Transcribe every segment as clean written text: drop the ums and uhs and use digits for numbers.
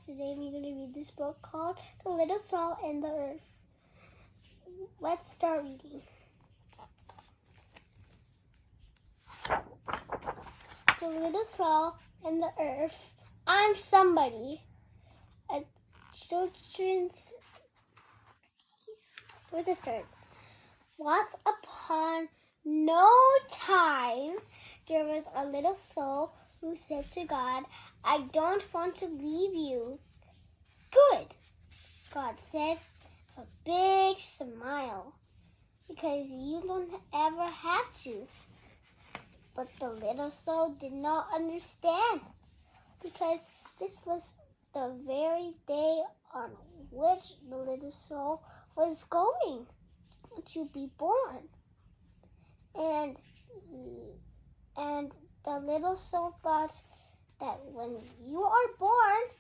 Today we're going to read this book called The Little Salt and the Earth. Let's start reading. The Little Salt and the Earth. I'm somebody. A children's... Where's the start? Once upon no time, there was a little soul who said to God, I don't want to leave you. Good, God said, a big smile, because you don't ever have to. But the little soul did not understand, because this was the very day on which the little soul was going to be born. And the little soul thought that when you are born,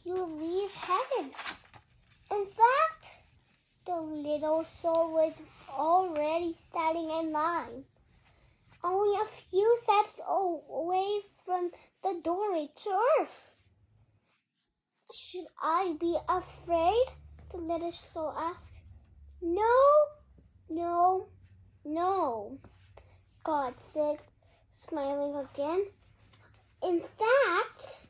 you leave heaven. In fact, the little soul was already standing in line, only a few steps away from the doorway to earth. Should I be afraid? The little soul asked. No, God said, smiling again. In fact,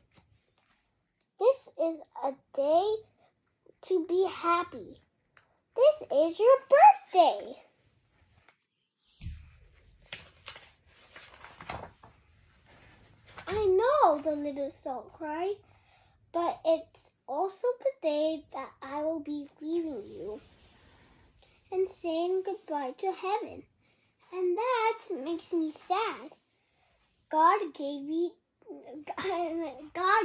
this is a day to be happy. This is your birthday. I know, the little soul cried, but it's also the day that I will be leaving you and saying goodbye to heaven. And that makes me sad. God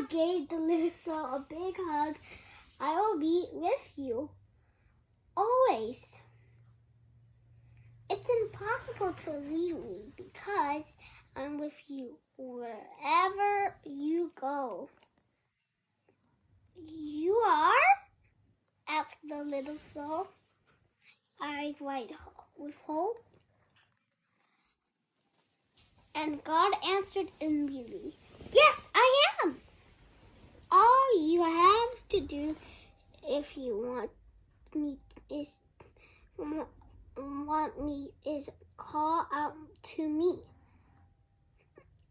gave the little soul a big hug. I will be with you always. It's impossible to leave me because I'm with you wherever you go. You are? Asked the little soul, eyes wide with hope. And God answered immediately, Yes, I am. All you have to do if you want me is call out to me.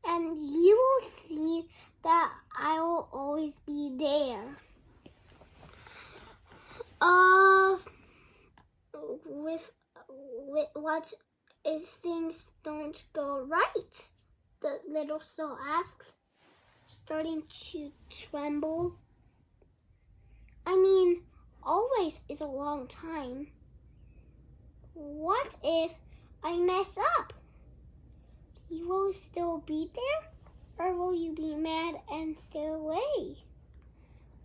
And you will see that I will always be there. With what if things don't go right? The little soul asked, starting to tremble. I mean, always is a long time. What if I mess up? You will still be there, or will you be mad and stay away?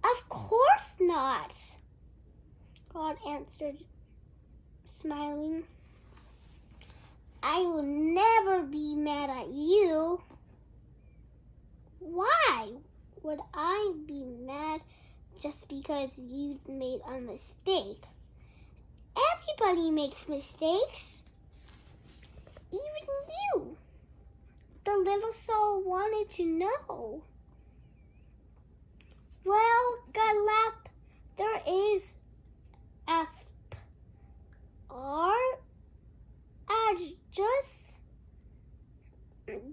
Of course not, God answered, smiling. I will never be mad at you. Why would I be mad just because you made a mistake? Everybody makes mistakes. Even you. The little soul wanted to know. Well, God laughed. There is just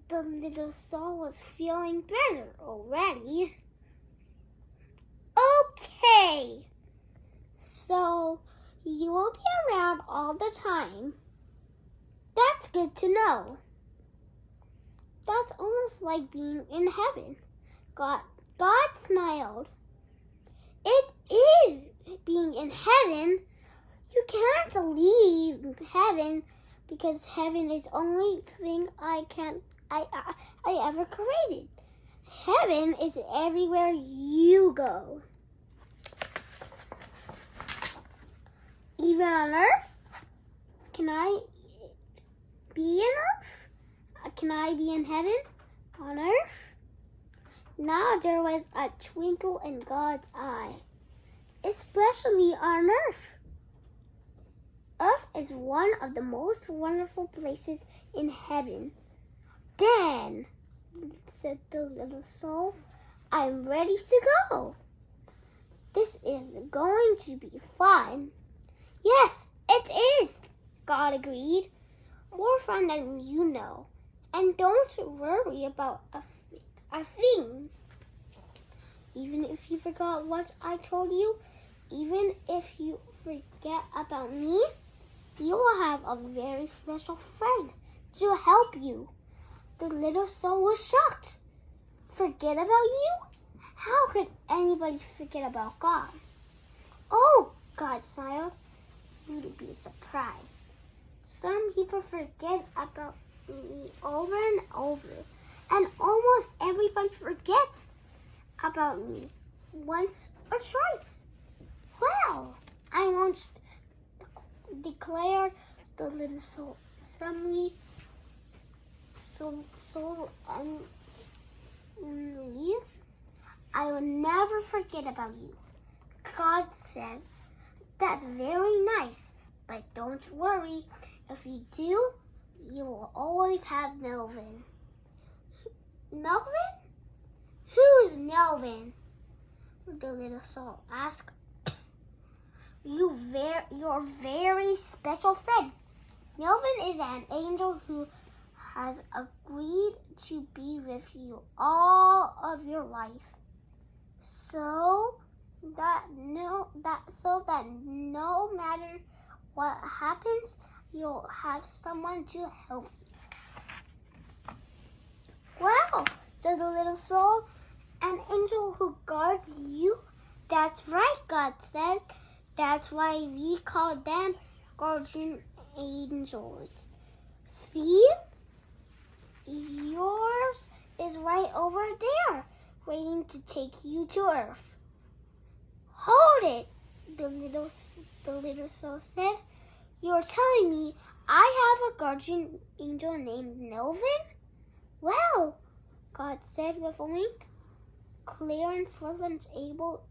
the little soul was feeling better already. Okay, so you will be around all the time. That's good to know. That's almost like being in heaven. God smiled. It is being in heaven. You can't leave heaven because heaven is the only thing I ever created. Heaven is everywhere you go. Even on earth? Can I be in earth? Can I be in heaven? On earth? Now there was a twinkle in God's eye, especially on earth. Earth is one of the most wonderful places in heaven. Then, said the little soul, I'm ready to go. going to be fun. Yes, it is, God agreed. More fun than you know. And don't worry about a thing. Even if you forgot what I told you, even if you forget about me, you will have a very special friend to help you. The little soul was shocked. Forget about you? How could anybody forget about God? Oh, God smiled. You'd be surprised. Some people forget about me over and over, and almost everybody forgets about me once or twice. Well, I won't declare the little soul suddenly so me. I will never forget about you. God said, that's very nice, but don't worry. If you do, you will always have Melvin. Melvin? Who's Melvin? The little soul asked. Your very special friend. Melvin is an angel who has agreed to be with you all of your life. So that no matter what happens, you'll have someone to help you. Well, said the little soul, an angel who guards you? That's right, God said. That's why we call them guardian angels. See? Yours is right over there, waiting to take you to Earth. Hold it, the little soul said. You're telling me I have a guardian angel named Melvin? Well, God said with a wink. Clarence wasn't able.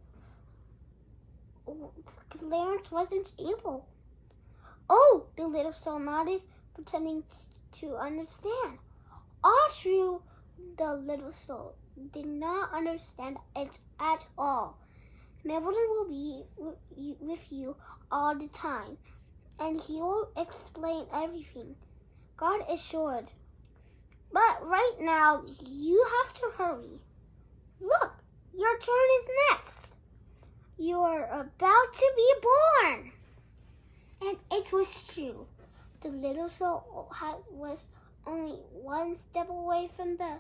Oh, the little soul nodded, pretending to understand. All true, the little soul did not understand it at all. Melvin will be with you all the time, and he will explain everything, God assured. But right now, you have to hurry. Look, your turn is next. You're about to be born. And it was true. The little soul was only one step away from the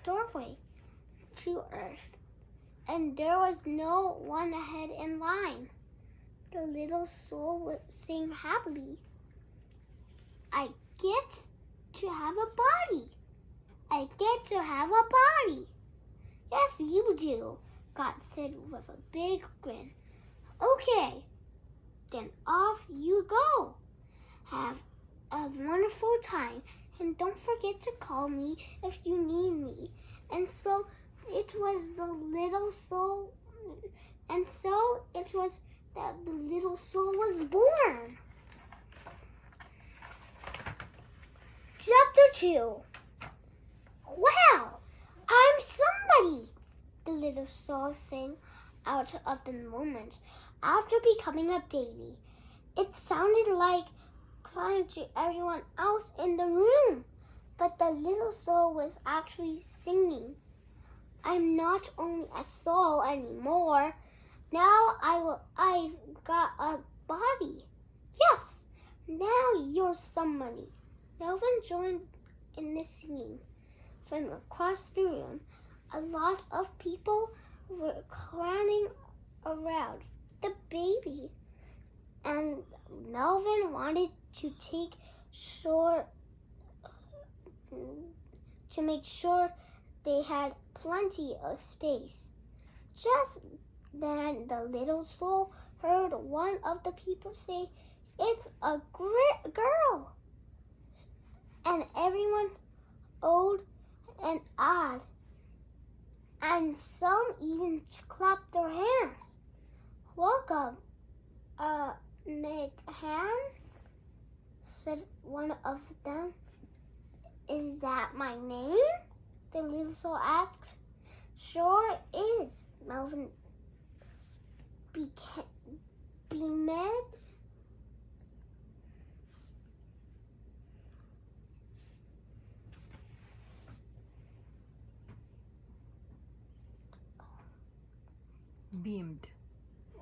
doorway to Earth, and there was no one ahead in line. The little soul would sing happily. I get to have a body. I get to have a body. Yes, you do, God said with a big grin. Okay, then off you go. Have a wonderful time, and don't forget to call me if you need me. And so it was the little soul, and so it was that the little soul was born. Chapter 2. Wow, I'm somebody, the little soul sang out of the moment after becoming a baby. It sounded like crying to everyone else in the room, but the little soul was actually singing. I'm not only a soul anymore. Now I've got a body. Yes, now you're somebody. Melvin joined in the singing. From across the room, a lot of people were crowding around the baby, and Melvin wanted to make sure they had plenty of space. Just then the little soul heard one of the people say, "It's a girl." And everyone old and odd, and some even clapped their hands. Welcome, McHan, said one of them. Is that my name? The little soul asked. Sure is, Melvin Beamed.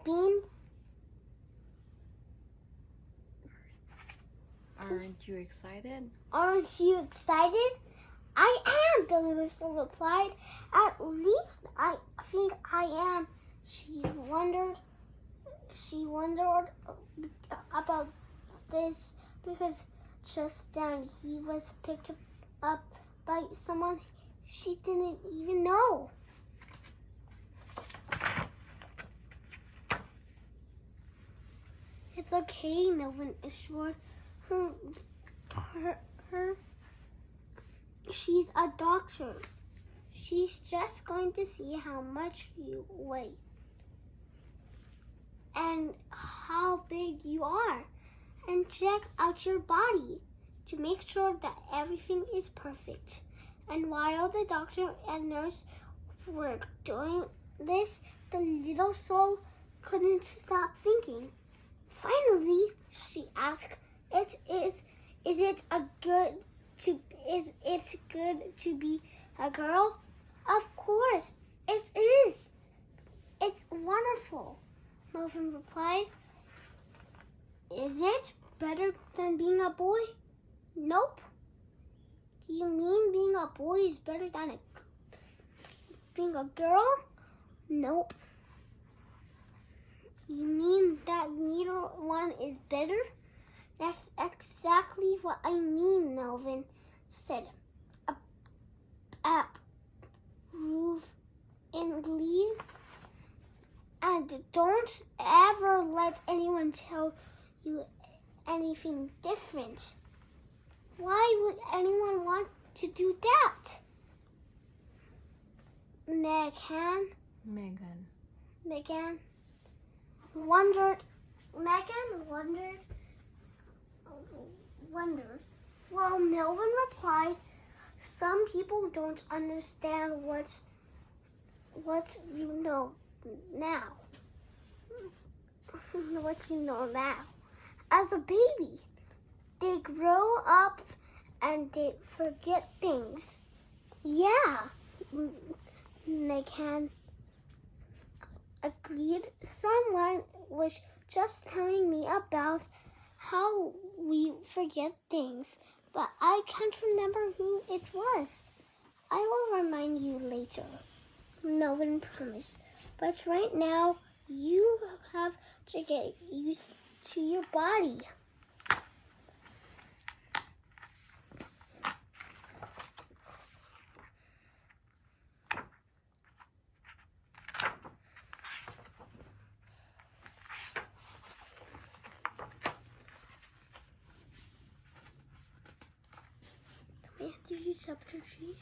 Beamed. Aren't you excited? Aren't you excited? I am, the little soul replied. At least I think I am. She wondered about this because just then he was picked up by someone she didn't even know. It's okay, Melvin assured her. She's a doctor. She's just going to see how much you weigh and how big you are and check out your body to make sure that everything is perfect. And while the doctor and nurse were doing this, the little soul couldn't stop thinking. Finally, she asked, Is it good to be a girl? Of course, it is. It's wonderful, Melvin replied. Is it better than being a boy? Nope. Do you mean being a boy is better than being a girl? Nope. You mean that neither one is better? That's exactly what I mean, Melvin said. Approvingly. And don't ever let anyone tell you anything different. Why would anyone want to do that? Megan wondered. Well, Melvin replied, some people don't understand what you know now. What you know now. As a baby, they grow up and they forget things. Yeah, Megan agreed. Someone was just telling me about how we forget things, but I can't remember who it was. I will remind you later. Melvin promised. But right now, you have to get used to your body. Do you use up the trees?